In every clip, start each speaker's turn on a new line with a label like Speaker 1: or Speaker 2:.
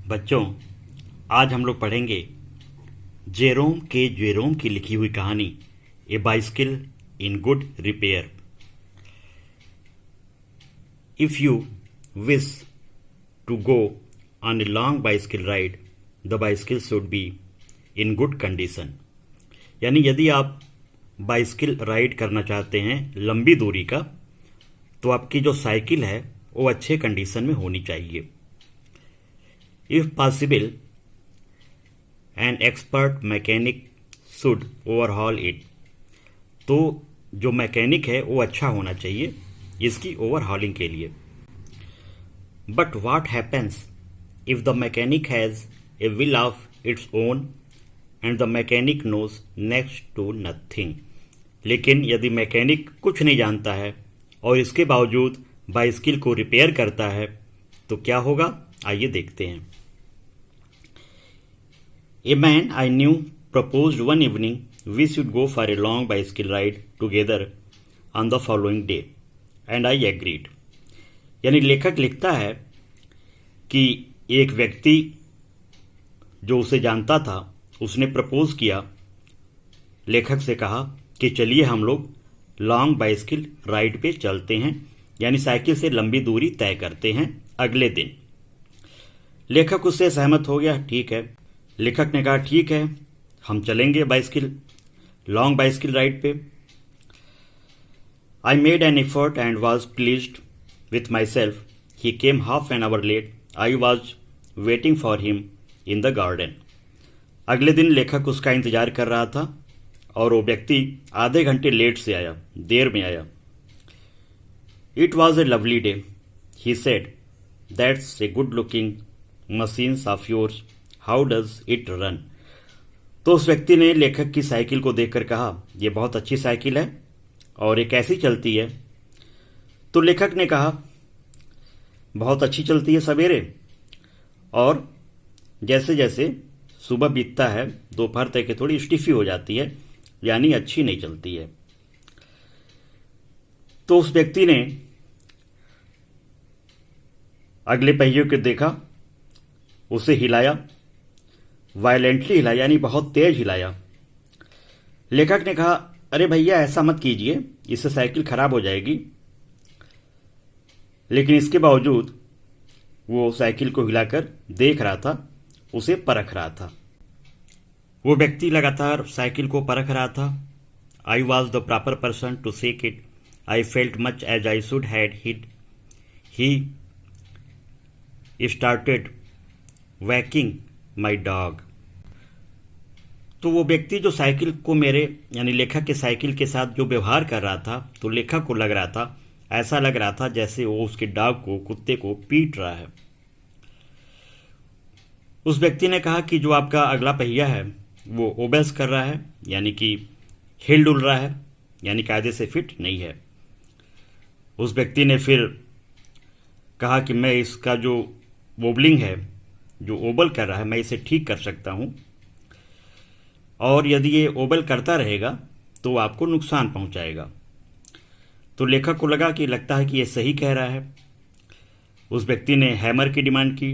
Speaker 1: बच्चों, आज हम लोग पढ़ेंगे जेरोम की लिखी हुई कहानी a bicycle in good repair. If you wish to go on a long bicycle ride, the bicycle should be in good condition. यानी यदि आप बाइसिकल राइड करना चाहते हैं लंबी दूरी का, तो आपकी जो साइकिल है वो अच्छे कंडीशन में होनी चाहिए। If possible, an expert mechanic should overhaul it। तो जो मैकेनिक है वो अच्छा होना चाहिए इसकी ओवरहॉलिंग के लिए। But what happens if the mechanic has a will of its own and the mechanic knows next to nothing? लेकिन यदि मैकेनिक कुछ नहीं जानता है और इसके बावजूद बाइसिकल को रिपेयर करता है तो क्या होगा, आइए देखते हैं। A man I knew proposed one evening we should go for a long bicycle ride together on the following day, and I agreed। यानी लेखक लिखता है कि एक व्यक्ति जो उसे जानता था उसने प्रपोज किया, लेखक से कहा कि चलिए हम लोग लॉन्ग बाइसिकल राइड पे चलते हैं, यानी साइकिल से लंबी दूरी तय करते हैं अगले दिन। लेखक उससे सहमत हो गया। ठीक है, लेखक ने कहा ठीक है हम चलेंगे लॉन्ग बाइसिकल राइड पे। I made an effort and was pleased with myself. He came half an hour late. I was waiting for him in the garden. अगले दिन लेखक उसका इंतजार कर रहा था और वो व्यक्ति आधे घंटे लेट से आया, देर में आया। It was a lovely day, he said. That's a good looking machines of yours, how does it run? तो उस व्यक्ति ने लेखक की साइकिल को देखकर कहा, यह बहुत अच्छी साइकिल है और ये कैसी चलती है? तो लेखक ने कहा, बहुत अच्छी चलती है सवेरे, और जैसे जैसे सुबह बीतता है दोपहर तक के थोड़ी स्टिफी हो जाती है, यानी अच्छी नहीं चलती है। तो उस व्यक्ति ने अगले पहियों को देखा, उसे हिलाया, वायलेंटली हिलाया, यानी बहुत तेज हिलाया। लेखक ने कहा, अरे भैया ऐसा मत कीजिए, इससे साइकिल खराब हो जाएगी। लेकिन इसके बावजूद वो साइकिल को हिलाकर देख रहा था, उसे परख रहा था। वो व्यक्ति लगातार साइकिल को परख रहा था। I was the proper person to sake it. I felt much as I should had hit. He started whacking my dog. तो वो व्यक्ति जो साइकिल को मेरे यानी लेखक के साइकिल के साथ जो व्यवहार कर रहा था, तो लेखक को लग रहा था, ऐसा लग रहा था जैसे वो उसके डॉग को, कुत्ते को पीट रहा है। उस व्यक्ति ने कहा कि जो आपका अगला पहिया है वो ओबेल्स कर रहा है, यानी कि हिल डुल रहा है, यानी कायदे से फिट नहीं है। उस व्यक्ति ने फिर कहा कि मैं इसका जो वोबलिंग है, जो ओबल कर रहा है, मैं इसे ठीक कर सकता हूं, और यदि ये ओबल करता रहेगा तो आपको नुकसान पहुंचाएगा। तो लेखक को लगा कि लगता है कि ये सही कह रहा है। उस व्यक्ति ने हैमर की डिमांड की।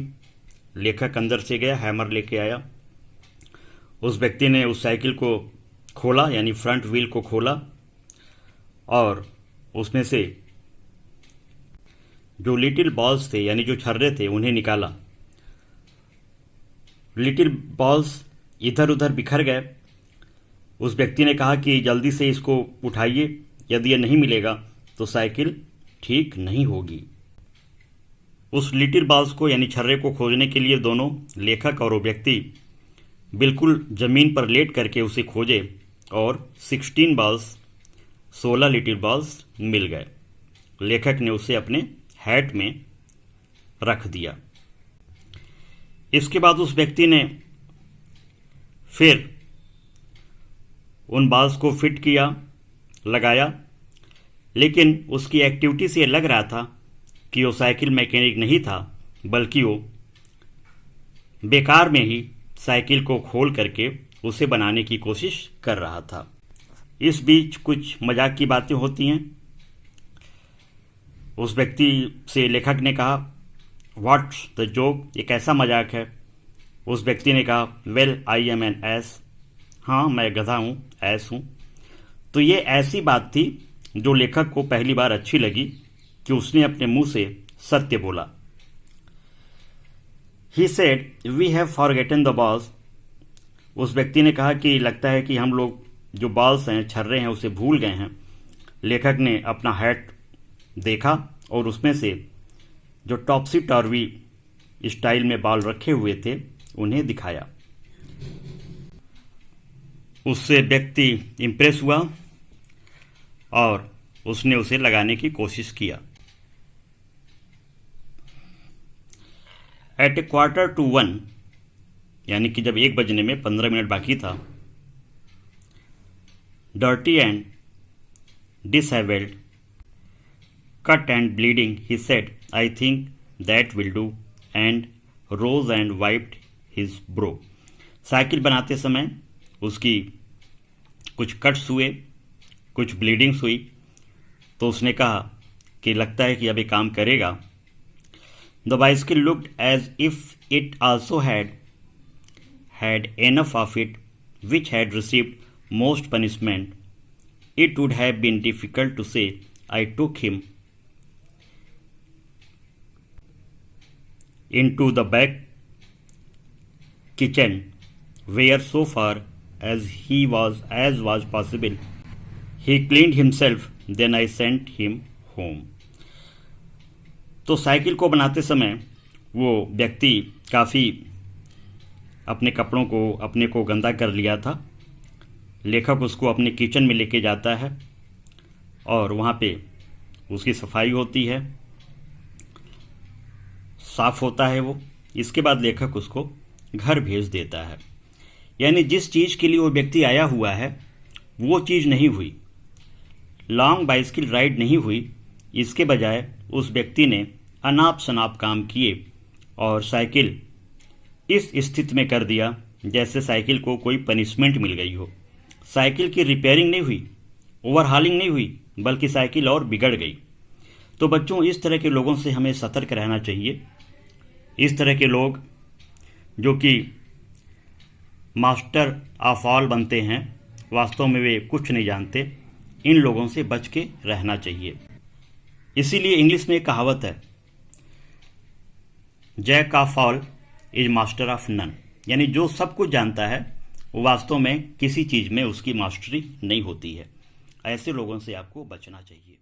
Speaker 1: लेखक अंदर से गया, हैमर लेके आया। उस व्यक्ति ने उस साइकिल को खोला, यानी फ्रंट व्हील को खोला, और उसमें से जो लिटिल बॉल्स थे, यानी जो छर्रे थे, उन्हें निकाला। लिटिल बॉल्स इधर उधर बिखर गए। उस व्यक्ति ने कहा कि जल्दी से इसको उठाइए, यदि ये नहीं मिलेगा तो साइकिल ठीक नहीं होगी। उस लिटिल बॉल्स को यानी छर्रे को खोजने के लिए दोनों, लेखक और वो व्यक्ति, बिल्कुल जमीन पर लेट करके उसे खोजे, और 16 बॉल्स, 16 लिटिल बॉल्स मिल गए। लेखक ने उसे अपने हैट में रख दिया। इसके बाद उस व्यक्ति ने फिर उन बॉल्स को फिट किया, लगाया, लेकिन उसकी एक्टिविटी से लग रहा था कि वो साइकिल मैकेनिक नहीं था, बल्कि वो बेकार में ही साइकिल को खोल करके उसे बनाने की कोशिश कर रहा था। इस बीच कुछ मजाक की बातें होती हैं। उस व्यक्ति से लेखक ने कहा, व्हाट्स द जोक, ये कैसा मजाक है? उस व्यक्ति ने कहा, well I am an ass, हाँ मैं गधा हूँ, ऐस हूँ। तो ये ऐसी बात थी जो लेखक को पहली बार अच्छी लगी कि उसने अपने मुंह से सत्य बोला। He said, we have forgotten the balls. उस व्यक्ति ने कहा कि लगता है कि हम लोग जो बॉल्स हैं, छर्रे हैं, उसे भूल गए हैं। लेखक ने अपना हैट देखा और उसमें से जो टॉप्सी टॉर्वी स्टाइल में बाल रखे हुए थे उन्हें दिखाया। उससे व्यक्ति इम्प्रेस हुआ और उसने उसे लगाने की कोशिश किया। एट ए 1:15, यानी कि जब 1 बजने में 15 मिनट बाकी था, dirty and dishevelled, cut and bleeding, he said, I think that will do, and rose and wiped his brow. Cycle बनाते समय उसकी कुछ कट्स हुए, कुछ ब्लीडिंग्स हुई, तो उसने कहा कि लगता है कि अब ये काम करेगा। The bicycle looked as if it also had enough of it, which had received most punishment. It would have been difficult to say. I took him into the back kitchen, where so far as was possible, he cleaned himself. Then I sent him home. तो cycle को बनाते समय वो व्यक्ति काफ़ी अपने कपड़ों को, अपने को गंदा कर लिया था। लेखक उसको अपने किचन में लेके जाता है और वहाँ पे उसकी सफाई होती है, साफ होता है वो। इसके बाद लेखक उसको घर भेज देता है। यानी जिस चीज़ के लिए वो व्यक्ति आया हुआ है वो चीज़ नहीं हुई, लॉन्ग बाइसिकल राइड नहीं हुई। इसके बजाय उस व्यक्ति ने अनाप शनाप काम किए और साइकिल इस स्थिति में कर दिया जैसे साइकिल को कोई पनिशमेंट मिल गई हो। साइकिल की रिपेयरिंग नहीं हुई, ओवरहॉलिंग नहीं हुई, बल्कि साइकिल और बिगड़ गई। तो बच्चों, इस तरह के लोगों से हमें सतर्क रहना चाहिए। इस तरह के लोग जो कि मास्टर ऑफ ऑल बनते हैं, वास्तव में वे कुछ नहीं जानते। इन लोगों से बच के रहना चाहिए। इसीलिए इंग्लिश में एक कहावत है, jack of all is master of none. यानी जो सब कुछ जानता है वो वास्तव में किसी चीज़ में उसकी मास्टरी नहीं होती है। ऐसे लोगों से आपको बचना चाहिए।